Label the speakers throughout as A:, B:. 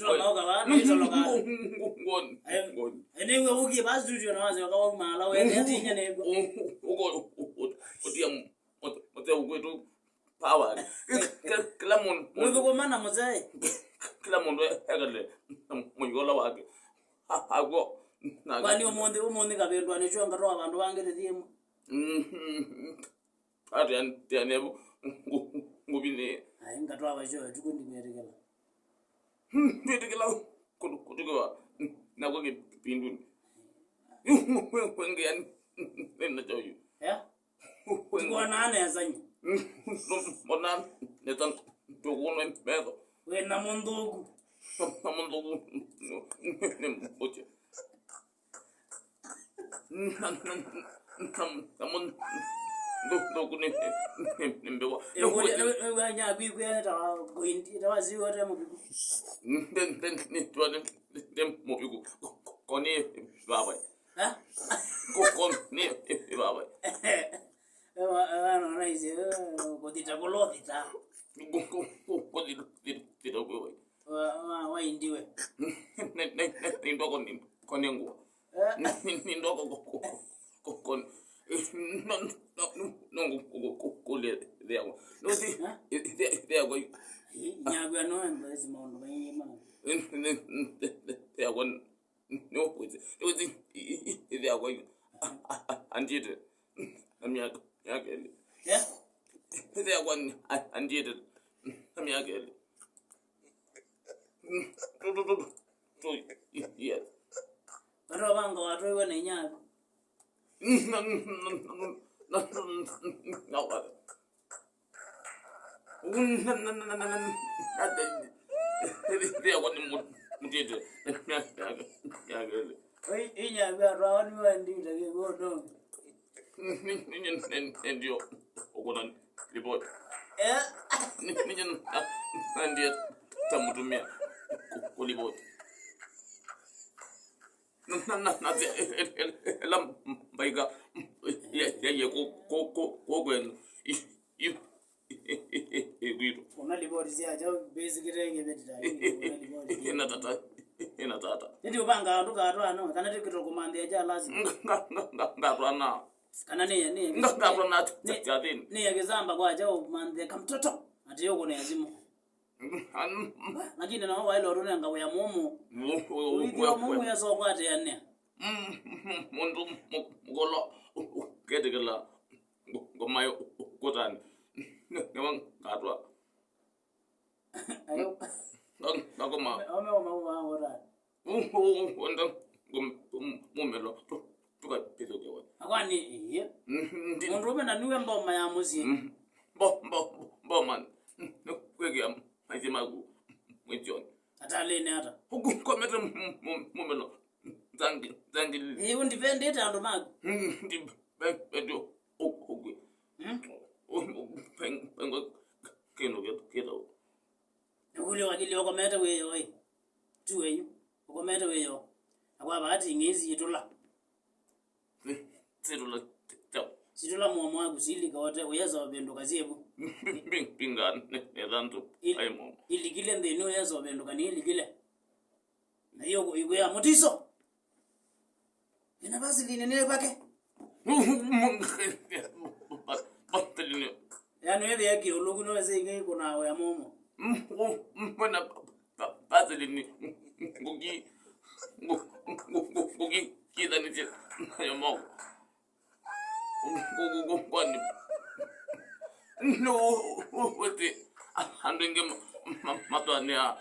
A: Utologa wana utologa. Ngon. Enewe uki basi tujo na wazi wakawa mala wewe ati nya nego.
B: Uko otia ukwetu power. Kila muntu.
A: Wewe kwa maana mzee.
B: Kila muntu ekale mungola wake. Hago.
A: Kwani umonde kabendwa necho ngaro abantu bangere thimu.
B: Ati anebo ngubine.
A: Hayi ngatwa basho tukundimerekela.
B: Betekela kutuka nako kipinduni. Wenge yani nenda joyo.
A: Yeah? Kwa nane azanyi.
B: Bona netan togono empedo.
A: We na mundugu.
B: Na mundugu. Oche. Namun ndugu nimbewa.
A: Ewe nya bigu ya ta goindi ta waziwa ta mubigu.
B: Ni tuade dem mubigu. Koni baba.
A: Ha?
B: Koni baba.
A: Ewa no raise kodita kolodita.
B: Kodita kwewe.
A: Wa indiwe.
B: Ni ndogo koni nguo. Ni ndogo kon no kule there. No see there go.
A: Nyagwa no ndo zimondo bayima.
B: There one no with it. There go. And it.
A: Yeah?
B: There one and it. So yes.
A: Baro banga watu wana nyaga.
B: No. There one mutete.
A: Oi inyagwa rawani wandi ndage go do.
B: Ndio ukona report. Ndio tamutumia kulipot. Lam baiga ya ko kwenu.
A: Una libori zia jo basically ngebetita.
B: Ina tata.
A: Ndio banga nduka atwana kana tikito kumande aja lazima.
B: Ngatwana.
A: Kana ne.
B: Ngatwana tjadini.
A: Ne yagezamba kwa aja kumande kamtoto. Ati yoko ne yazimu. Lakini na wao ile nga ya mumu. Uyo mumu ya so kwate yanne.
B: Mundu mugolo kedegela ngomayo kotani. Ngwan katwa.
A: Ayo.
B: Ngoma.
A: Oma ora.
B: Wanda mumelo tuka pedo kewa.
A: Akwani iye. Mundu mena niwe mboma ya muzi.
B: Bo man. Kwege am majimagu mwijon.
A: Atalene ata.
B: Komete mumelo. Zangi.
A: Hiyo ndipende tando magu.
B: Ndi bedo ogwe. Pengo keno kedo.
A: Ule wagili okomete weyo we. Tuweyo. Okomete weyo. Akwa bahati ngezi yitula. Situla muamwa kusili kawote uyaza wabendo kazibu.
B: Pinga nedanto aimo.
A: Iligile ndeno uyaza wabendo kani iligile. Na hiyo ya Mutiso. Ina basi linene bake.
B: Bateline.
A: Yani wewe yake ulugu no zenge kuna ya momo.
B: Mbona bateline ngugi kidani je ya momo. Kwani no wote andenge matwane ya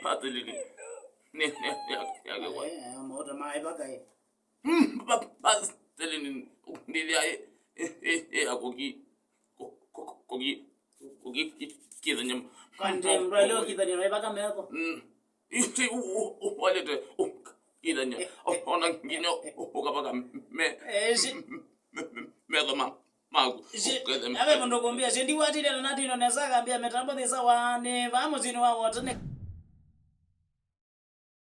B: bateline ne ya kwa
A: moto mai bakai
B: bateline ndilia akogi kidanyam
A: kande mralo kidani rai baka meko
B: iti walete kidanya ona ngino ukapaka me dama magu
A: abe ndo kuambia sendi watile na natino nezaka ambia metambo thesa wane vamos ino wa wotane